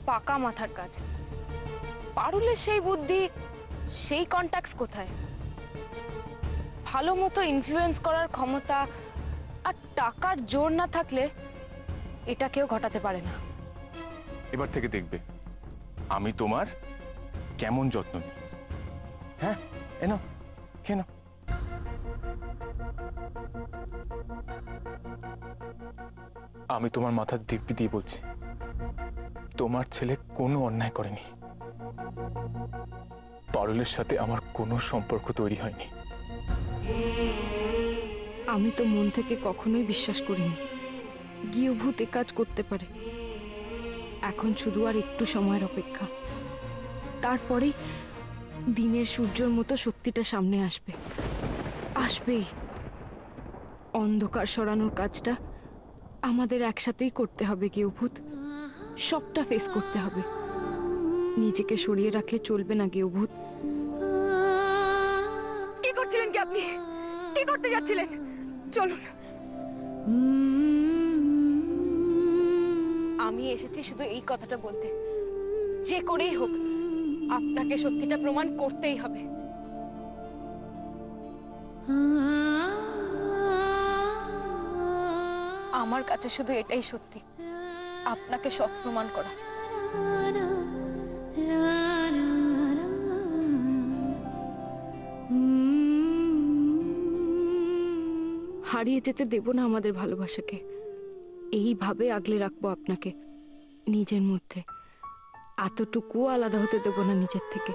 পাকা মাথার কাজ। পারুলের সেই বুদ্ধি, সেই কন্ট্যাক্টস কোথায়? ভালো মতো ইনফ্লুয়েন্স করার ক্ষমতা আর টাকার জোর না থাকলে এটা কেউ ঘটাতে পারে না। এবার থেকে দেখবে আমি তোমার কেমন যত্ন নিই। হ্যাঁ, এনো কেন? আমি তোমার মাথার দিব্যি দিয়ে বলছি, তোমার ছেলে কোনো অন্যায় করেনি। পারুলের সাথে আমার কোনো সম্পর্ক তৈরি হয়নি। আমি তো মন থেকে কখনোই বিশ্বাস করিনি গৃহভূত এ কাজ করতে পারে। এখন শুধু আর একটু সময়ের অপেক্ষা, তারপরেই দিনের সূর্যের মতো সত্যিটা সামনে আসবে। আসবেই। অন্ধকার সরানোর কাজটা আমাদের একসাথেই করতে হবে গৃহভূত। সবটা ফেস করতে হবে। নিজেকে সরিয়ে রাখলে চলবে না গৃহভূত। কি করছিলেন কি আপনি? কি করতে যাচ্ছিলেন? চলুন। আমি এসেছি শুধু এই কথাটা বলতে, যে করেই হোক আপনাকে সত্যিটা প্রমাণ করতেই হবে। আমার কাছে শুধু এটাই সত্যি, আপনাকে সৎ প্রমাণ করা। হারিয়ে যেতে দেব না আমাদের ভালোবাসাকে। এইভাবে আগলে রাখবো আপনাকে নিজের মধ্যে। এতটুকুও আলাদা হতে দেব না নিজের থেকে,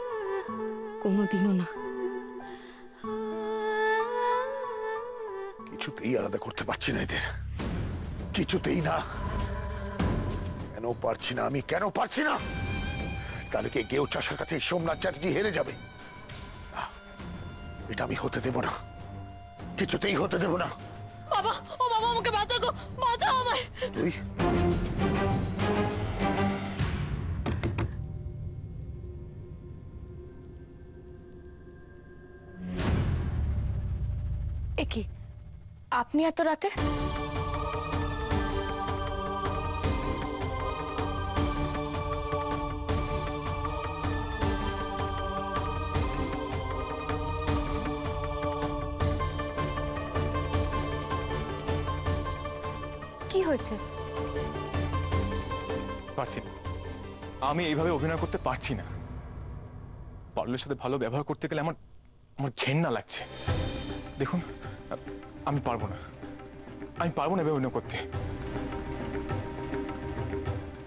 কোনোদিনও না। কিছুতেই আলাদা করতে পারছি না এদের, কিছুতেই না। কেন পারছি না আমি, কেন পারছি না? তাহলে কি গেও চাষার কাছে সোমনাথ চ্যাটার্জি হেরে যাবে? এটা আমি হতে দেব না, কিছুতেই হতে দেব না। বাবা, ও বাবা, আমাকে বাঁচাও গো, বাঁচাও আমায়। তুই একি আপনি এত রাতে? কি হয়েছে? পারছি না, আমি এইভাবে অভিনয় করতে পারছি না। পারুলের সাথে ভালো ব্যবহার করতে গেলে আমার আমার ঘেন্না লাগছে। দেখুন, আমি পারবো না, আমি পারবো না এভাবে অভিনয় করতে।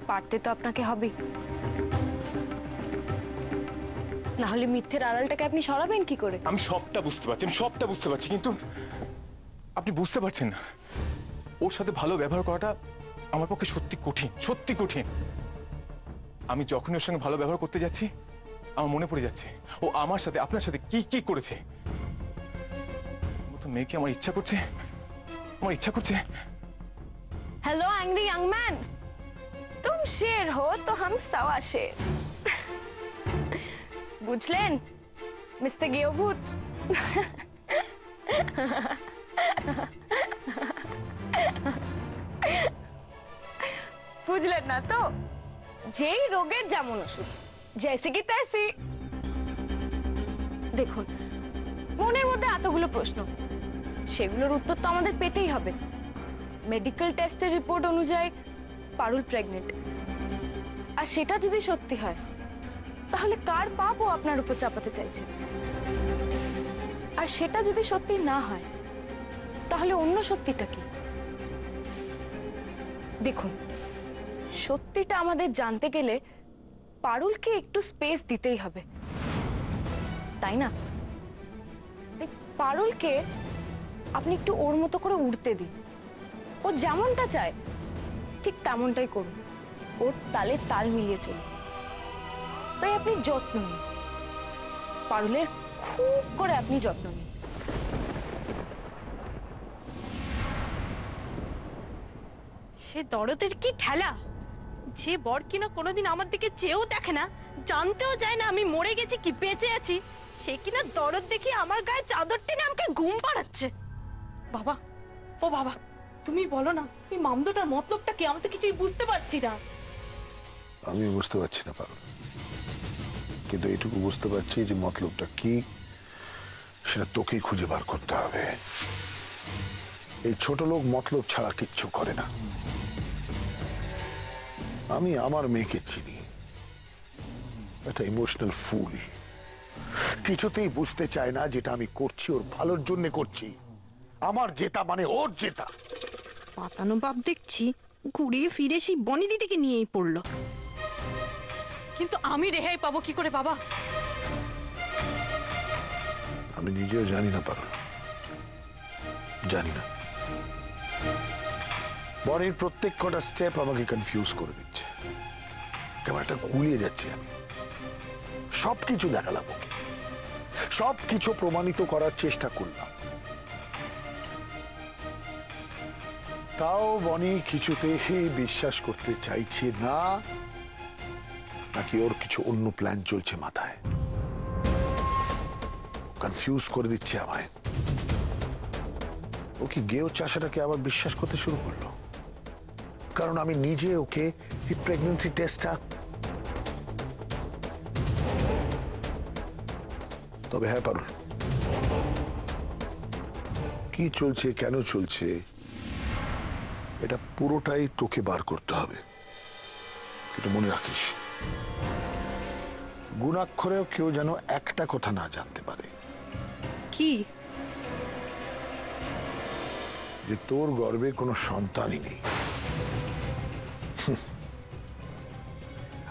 পারতে তো আপনাকে হবেই, না হলে মিথ্যের আড়ালটাকে আপনি সরাবেন কি করে? আমি সবটা বুঝতে পারছি, আমি সবটা বুঝতে পারছি, কিন্তু আপনি বুঝতে পারছেন না। ওর সাথে ভালো ব্যবহার করাটা আমার পক্ষে সত্যি কঠিন, সত্যি কঠিন। আমি যখনই ওর সঙ্গে ভালো ব্যবহার করতে যাচ্ছি আমার মনে পড়ে যাচ্ছে ও আমার সাথে আপনার সাথে কি কি করেছে। তো মেয়েকে আমার ইচ্ছা করছে, আমার ইচ্ছা করছে। हेलो एंग्री यंग मैन, तुम शेर हो तो हम सवा शेर। बुझलेन मिस्टर गृहभूत? বুঝলেন না তো? যেই রোগের যেমন ওষুধ, জেসি কি তেসি। দেখুন, মনের মধ্যে এতগুলো প্রশ্ন, সেগুলোর উত্তর তো আমাদের পেতেই হবে। মেডিকেল টেস্টের রিপোর্ট অনুযায়ী পারুল প্রেগনেন্ট, আর সেটা যদি সত্যি হয় তাহলে কার পাপ ও আপনার উপর চাপাতে চাইছে? আর সেটা যদি সত্যি না হয় তাহলে অন্য সত্যিটা কি? দেখুন, সত্যিটা আমাদের জানতে গেলে পারুলকে একটু স্পেস দিতেই হবে, তাই না? পারুলকে আপনি একটু ওর মতো করে উড়তে দিন। ও যেমনটা চায় ঠিক তেমনটাই করুন, ওর তালে তাল মিলিয়ে চলুন। তাই আপনি যত্ন নিন, পারুলের খুব করে আপনি যত্ন নিন। সে দরদের কি ঠেলা! যে বর কিনা কোনোদিন আমার দিকে চেয়েও দেখে না, জানতেও যায় না আমি মরে গেছি কি বেঁচে আছি, সে কিনা দরদ দেখে আমার গায়ে চাদর টেনে আমাকে ঘুম পাড়াচ্ছে। বাবা, ও বাবা, তুমি বলো না এই মামদোটার মতলবটা কি? আমি তো কিছুই বুঝতে পারছি না। আমি বুঝতে পারছি না পারুল, কিন্তু এইটুকু বুঝতে পারছি যে মতলবটা কি সেটা তোকেই খুঁজে বার করতে হবে। এই ছোট লোক মতলব ছাড়া কিচ্ছু করে না। আমি আমার মেয়েকে চিনি, একটা ইমোশনাল ফুল, কিছুতেই বুঝতে চায় না যেটা আমি করছি ওর ভালোর জন্য করছি। আমার জেতা মানে ওর জেতা। পাতানো বাপ দেখছি ঘুরিয়ে ফিরে সেই বনি দিদিকে নিয়েই পড়লো। কিন্তু আমি রেহাই পাবো কি করে বাবা? আমি নিজেও জানি না পারুল, জানি না। বনির প্রত্যেক কটা স্টেপ আমাকে কনফিউজ করে দিচ্ছে, কেমন একটা গুলিয়ে যাচ্ছি আমি। সবকিছু দেখালাম ওকে, সবকিছু প্রমাণিত করার চেষ্টা করলাম, তাও বনি কিছুতেই বিশ্বাস করতে চাইছে না। নাকি ওর কিছু অন্য প্ল্যান চলছে মাথায়, কনফিউজ করে দিচ্ছে আমায়। ও কি গেও চাষাটাকে আবার বিশ্বাস করতে শুরু করলো? কারণ আমি নিজে ওকে এই প্রেগন্যান্সি টেস্টটা, তবে হ্যাঁ পারুল, কি চলছে কেন চলছে এটা পুরোটাই তোকে বার করতে হবে। কিন্তু মনে রাখিস, গুণাক্ষরেও কেউ যেন একটা কথা না জানতে পারে। কি? যে তোর গর্ভে কোনো সন্তানই নেই।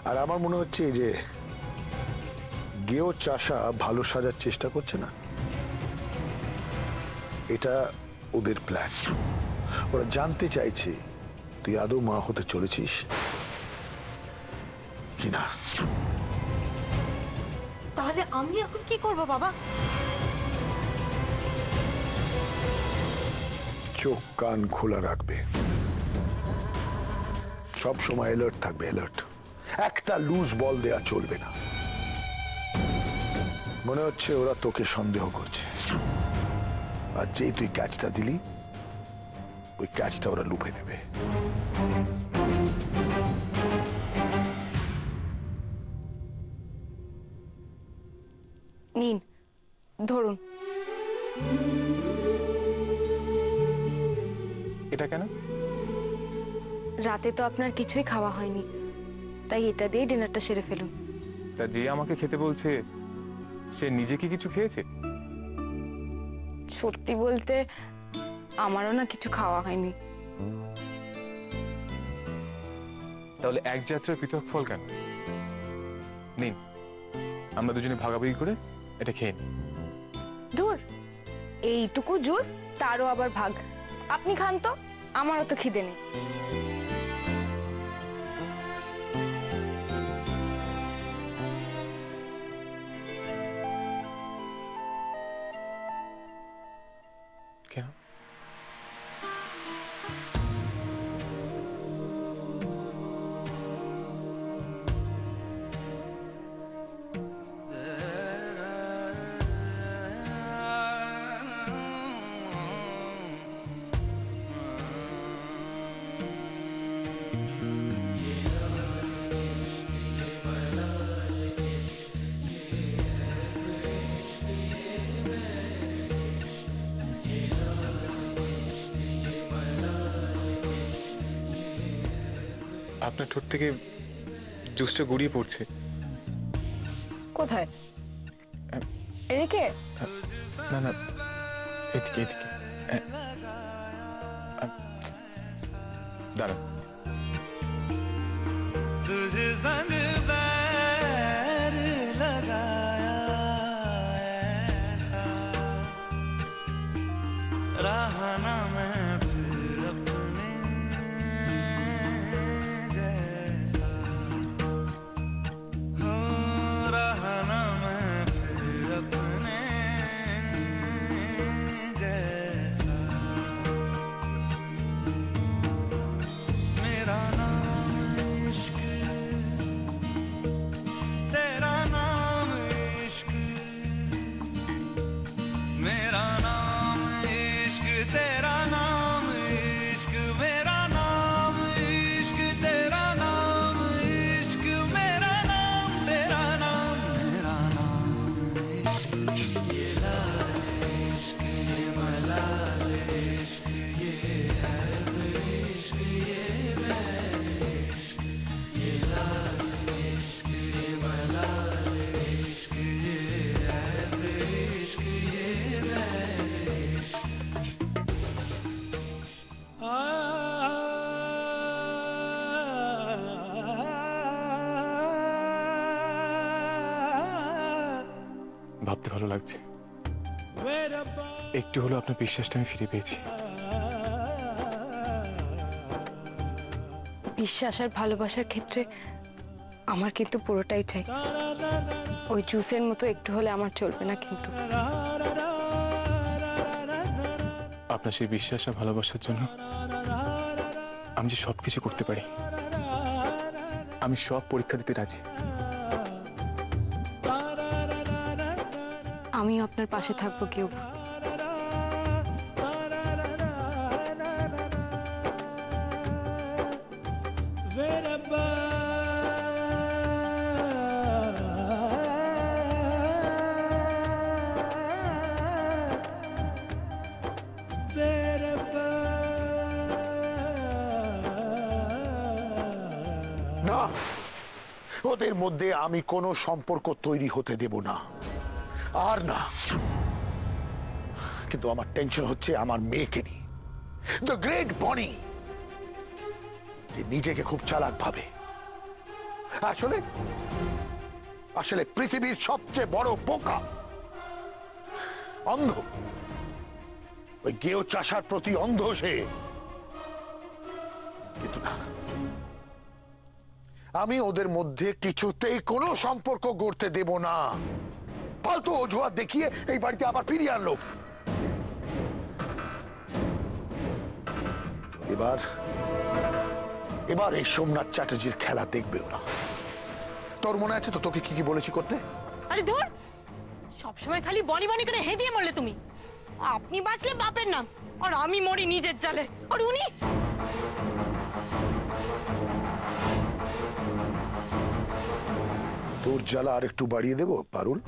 আর আমার মনে হচ্ছে যে গেও চাষা ভালো সাজার চেষ্টা করছে না, এটা ওদের প্ল্যান। ওরা জানতে চাইছে তুই আদৌ মা হতে চলেছিস কিনা। তাহলে আমি এখন কি করব বাবা? চোখ কান খোলা রাখবে, সব সময় অ্যালার্ট থাকবে, অ্যালার্ট। একটা লুজ বল দেয়া চলবে না। মনে হচ্ছে ওরা তোকে সন্দেহ করছে, আর যেই তুই ক্যাচটা দিলি ওই ক্যাচটা ওরা লুপে নেবে। নিন, ধরুন। এটা কেন? রাতে তো আপনার কিছুই খাওয়া হয়নি, তাই এটা দিয়ে ডিনারটা সেরে ফেলুন। তা যে আমাকে খেতে বলছে সে নিজে কি কিছু খেয়েছে? সত্যি বলতে আমারও না কিছু খাওয়া হয়নি। তাহলে এক যাত্রার পৃথক ফল কেন? নিন, আমরা দুজনে ভাগাভাগি করে এটা খেয়ে নিই। ধুর, এইটুকু জুস, তারও আবার ভাগ। আপনি খান তো, আমারও তো খিদে নেই। কেন? আপনার ঠোঁট থেকে জুসটা গড়িয়ে পড়ছে। কোথায়? এদিকে? না না, এদিকে এদিকে। দাঁড়ান। तुझे संग बैर लगाया ऐसा रहा ना मैं फिर अपने जैसा, हो रहा ना मैं फिर अपने जैसा। मेरा नाम इश्क, तेरा नाम इश्क, मेरा नाम इश्क, तेरा नाम ভাবতে ভালো লাগছে। একটু হলো আপনার বিশ্বাসটা আমি ফিরে পেয়েছি। বিশ্বাস আর ভালোবাসার ক্ষেত্রে আমার কিন্তু পুরোটাই চাই। ওই জুসের মতো একটু হলে আমার চলবে না কিন্তু। আপনার সেই বিশ্বাস আর ভালোবাসার জন্য আমি যে সবকিছু করতে পারি, আমি সব পরীক্ষা দিতে রাজি। আমিও আপনার পাশে থাকবো কেউ। না, ওদের মধ্যে আমি কোনো সম্পর্ক তৈরি হতে দেব না, আর না। কিন্তু আমার টেনশন হচ্ছে আমার মেয়েকে নিয়ে। দ্য গ্রেট বনি নিজেকে খুব চালাক ভাবে, আসলে আসলে পৃথিবীর সবচেয়ে বড় বোকা, অন্ধ। ওই গেও চাষার প্রতি অন্ধ সে। কিন্তু না, আমি ওদের মধ্যে কিছুতেই কোনো সম্পর্ক গড়তে দেব না। ফালতু অজুহাত দেখিয়ে এই বাড়িতে আবার ফিরিয়ে আনলো। এবার এবার এই সোমনাথ চ্যাটার্জির খেলা দেখবে ওরা। তোর মনে আছে তো তোকে কি কি বলেছি করতে? আরে ধুর, সবসময় খালি বনি বনি করে হেদিয়ে মরলে তুমি। আপনি বাঁচলে বাপের নাম, আর আমি মরি নিজের জালে। আর উনি তোর জ্বালা আর একটু বাড়িয়ে দেবো পারুল?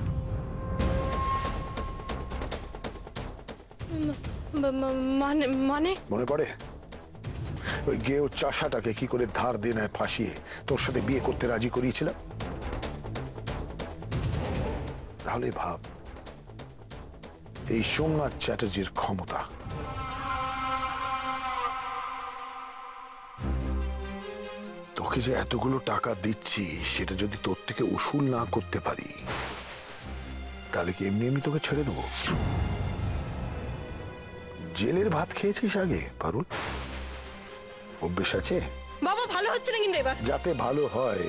মানে মানে মনে পড়ে ওই গেও চাষাটাকে কি করে ধার দেনায় ফাঁসিয়ে তোর সাথে বিয়ে করতে রাজি করিয়েছিলাম? তাহলে ভাব এই সোমনাথ চ্যাটার্জির ক্ষমতা। তোকে যে এতগুলো টাকা দিচ্ছি সেটা যদি তোর থেকে উসুল না করতে পারি তাহলে কি এমনি এমনি তোকে ছেড়ে দেবো? জেলের ভাত খেয়েছিস আগে পারুল? অভ্যেস আছে? বাবা ভালো হচ্ছে না কিন্তু এবার। যাতে ভালো হয়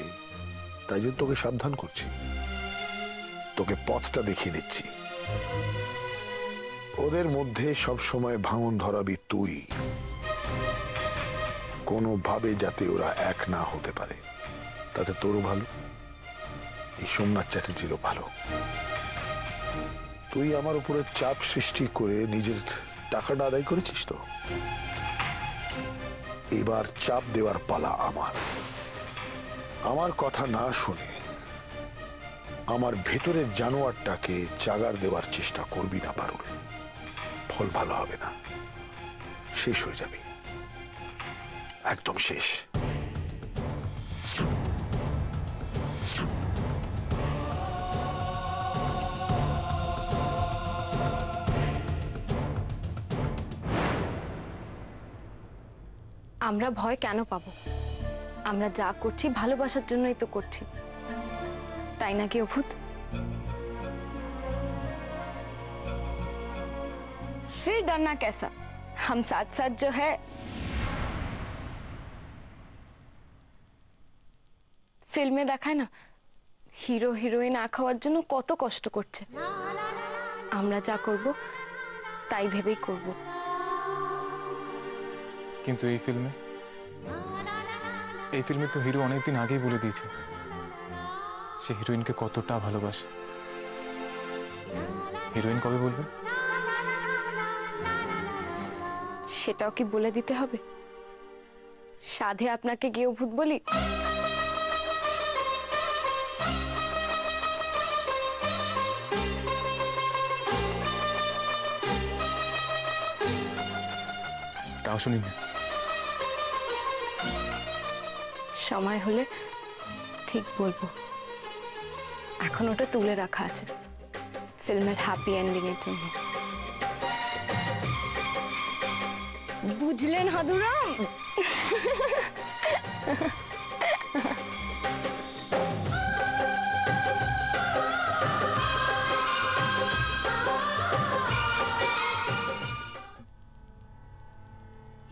তাই জন্য তোকে সাবধান করছি, তোকে পথটা দেখিয়ে দিচ্ছি। ওদের মধ্যে সব সময় ভাঙন ধরাবি তুই, কোনোভাবে যাতে ওরা এক না হতে পারে। তাতে তোরও ভালো, এই সোমনাথ চ্যাটার্জিরও ভালো। তুই আমার উপরে চাপ সৃষ্টি করে নিজের টাকাটা আদায় করেছিস তো, এবার চাপ দেওয়ার পালা আমার। আমার কথা না শুনে আমার ভেতরের জানোয়ারটাকে চাগার দেওয়ার চেষ্টা করবি না পারুল। ফল ভালো হবে না, শেষ হয়ে যাবে, একদম শেষ। আমরা ভয় কেন পাবো? আমরা যা করছি ভালোবাসার জন্যই তো করছি, তাই নাকি অভূত? फिर डरना कैसा, हम साथ साथ जो है। ফিল্মে দেখায় না হিরো হিরোইন এক হওয়ার জন্য কত কষ্ট করছে। আমরা যা করব তাই ভেবেই করব। কিন্তু এই ফিল্মে তো হিরো অনেকদিন আগেই বলে দিয়েছে সে হিরোইনকে কতটা ভালোবাসে। হিরোইন কবে বলবে? সেটাও কি বলে দিতে হবে? সাধে আপনাকে গিয়ে ভূত বলি? তাও শুনি না। সময় হলে ঠিক বলবো। এখন ওটা তুলে রাখা আছে ফিল্মের হ্যাপি এন্ডিং এর জন্য। বুঝলেন হাদুরাম?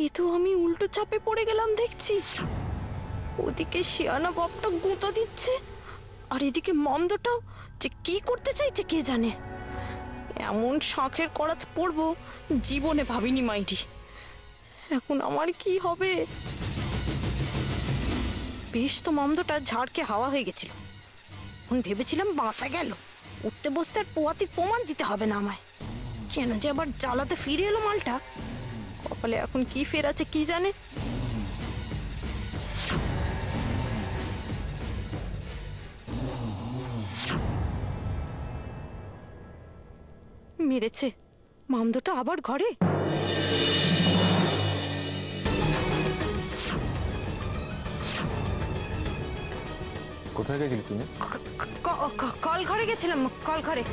এ তো আমি উল্টো চাপে পড়ে গেলাম দেখছি। ওদিকে শিয়ানা বাপটা গুঁতো দিচ্ছে, আর এদিকে মন্দটাও যে কি করতে চাইছে কে জানে। এমন শাঁখের করাত পড়বো জীবনে ভাবিনি মাইরি। এখন আমার কি হবে? বেশ তো মন্দটা ঝাড়কে হাওয়া হয়ে গেছিল। এখন ভেবেছিলাম বাঁচা গেল, উঠতে বসতে আর পোয়াতির প্রমাণ দিতে হবে না আমায়। কেন যে আবার জ্বালাতে ফিরে এলো মালটা। কপালে এখন কি ফের আছে কি জানে। মেরেছে মামদোটা আবার ঘরে। কোথায় গেছিলি তুমি? কল ঘরে গেছিলাম, কল ঘরে।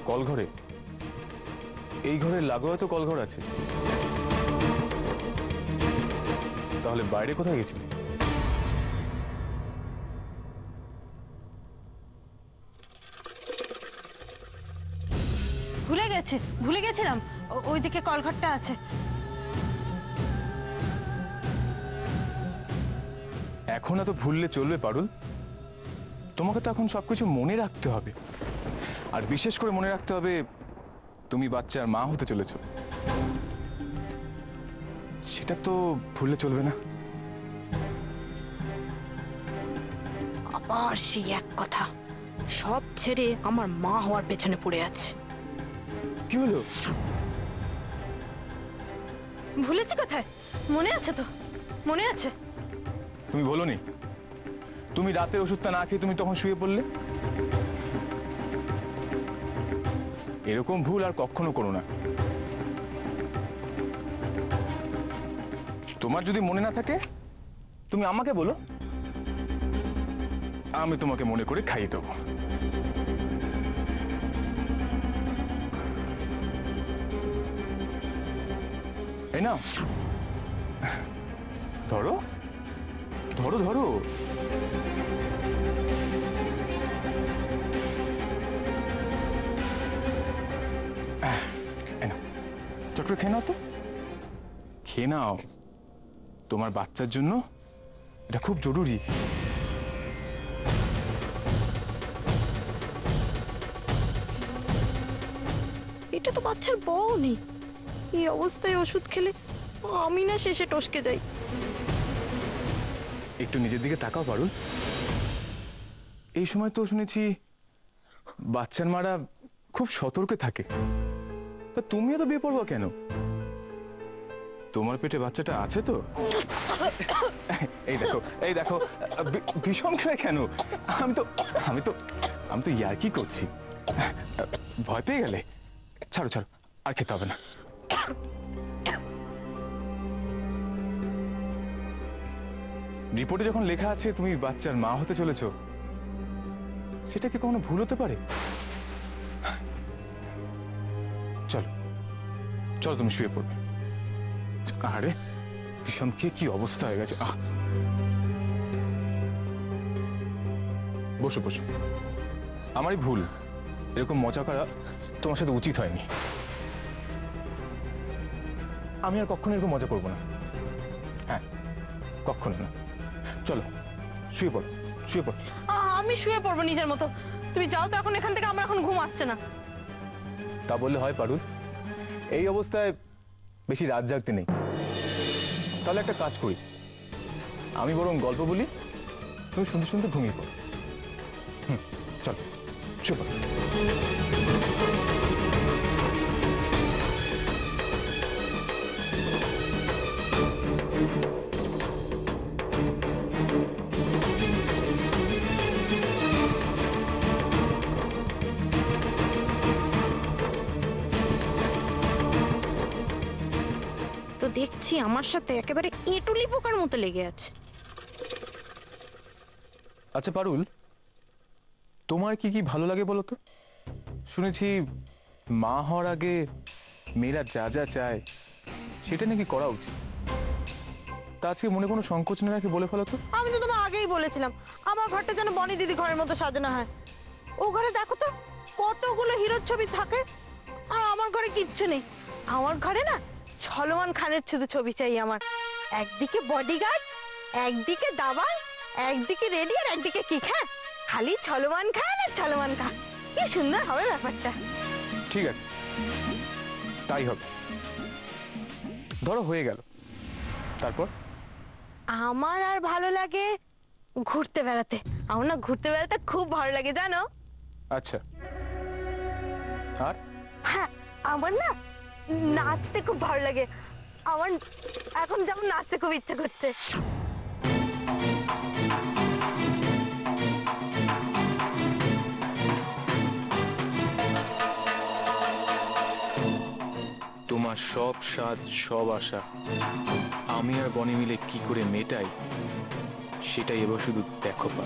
কল ঘরে? এই ঘরের লাগোয়া তো কলঘর আছে, তাহলে বাইরে কোথায় গেছিলি? ভুলে গেছিলাম ওইদিকে কলঘরটা আছে। এখন এত ভুললে চলবে পারুল? তোমাকে তো এখন সবকিছু মনে রাখতে হবে, আর বিশেষ করে মনে রাখতে হবে তুমি বাচ্চার মা হতে চলেছ। সেটা তো ভুললে চলবে না। আবার সেই এক কথা, সব ছেড়ে আমার মা হওয়ার পেছনে পড়ে আছে। কি হলো? ভুলেছি কোথায়? মনে আছে তো, মনে আছে। তুমি বলোনি? তুমি রাতের ওষুধটা না খেয়ে তুমি তখন শুয়ে পড়লে। এরকম ভুল আর কখনো করো না। তোমার যদি মনে না থাকে তুমি আমাকে বলো, আমি তোমাকে মনে করে খাইয়ে দেবো। এই নাও, ধরো ধরো ধরো। চট করে খেয়ে নাও তো, খেয়ে নাও। তোমার বাচ্চার জন্য এটা খুব জরুরি। এটা তো বাচ্চার বউ নেই, এই অবস্থায় ওষুধ খেলে আমি না শেষে টসকে যাই। একটু নিজের দিকে তাকাও পারুল। এই সময় তো শুনেছি বাচ্চার মারা খুব সতর্কে থাকে, তা তুমিও তো বেপরোয়া কেন? তোমার পেটে বাচ্চাটা আছে তো? এই দেখো এই দেখো, ভীষণ খেলে কেন? আমি তো ইয়ার্কি করছি। ভয় পেয়ে গেলে? ছাড়ো ছাড়ো, আর খেতে হবে না। রিপোর্টে যখন লেখা আছে তুমি বাচ্চার মা হতে চলেছ, সেটা কি কখনো ভুল হতে পারে? চলো চলো, তুমি শুয়ে পড়বে। আরে বিষম খেয়ে কি অবস্থা হয়ে গেছে। বসো বসো। আমারই ভুল, এরকম মজা করা তোমার সাথে উচিত হয়নি। আমি আর কখনো এরকম মজা করবো না। হ্যাঁ, কখনো না। চলো শুয়ে পড়ো, শুয়ে পড়ো। আমি শুয়ে পড়বো নিজের মতো, তুমি যাও তো এখন এখান থেকে, আমার এখন ঘুম আসছে না। তা বললে হয় পারুল? এই অবস্থায় বেশি রাত জাগতে নেই। তাহলে একটা কাজ করি, আমি বরং গল্প বলি, তুমি শুনতে শুনতে ঘুমিয়ে পড়ো। চলো শুয়ে পড়ো। তো দেখছি আমার সাথে একেবারে এঁটুলি পোকার মতো লেগে আছে। আচ্ছা পারুল, তোমার কি কি ভালো লাগে বলো তো? শুনেছি মা হওয়ার আগে মেয়েরা যা যা চায় সেটা নাকি করা উচিত। তা আজকে মনে কোনো সংকোচ না রাখি বলে ফেলো তো। আমি তো তোমার আগেই বলেছিলাম আমার ঘরটা যেন বনি দিদি ঘরের মতো সাজানো হয়। ও ঘরে দেখো তো কতগুলো হিরোর ছবি থাকে, আর আমার ঘরে কিচ্ছু নেই। আমার ঘরে না সলমান খানের শুধু ছবি চাই আমার। একদিকে বডিগার্ড, একদিকে দাবান, একদিকে রেডি, আর একদিকে কিক। হ্যাঁ, খালি সলমান খান আর সলমান খান। কি সুন্দর হবে ব্যাপারটা। ঠিক আছে, তাই হবে। ধরো হয়ে গেল, তারপর? আমার আর ভালো লাগে ঘুরতে বেড়াতে। আমার না ঘুরতে বেড়াতে খুব ভালো লাগে জানো। আচ্ছা, আর? হ্যাঁ, আমার না নাচতে খুব ভালো লাগে। আমার এখন যেমন নাচতে খুব ইচ্ছে করছে। তোমার সব স্বাদ, সব আশা আমি আর বনি মিলে কি করে মেটাই, সেটাই এবার শুধু দেখো পা।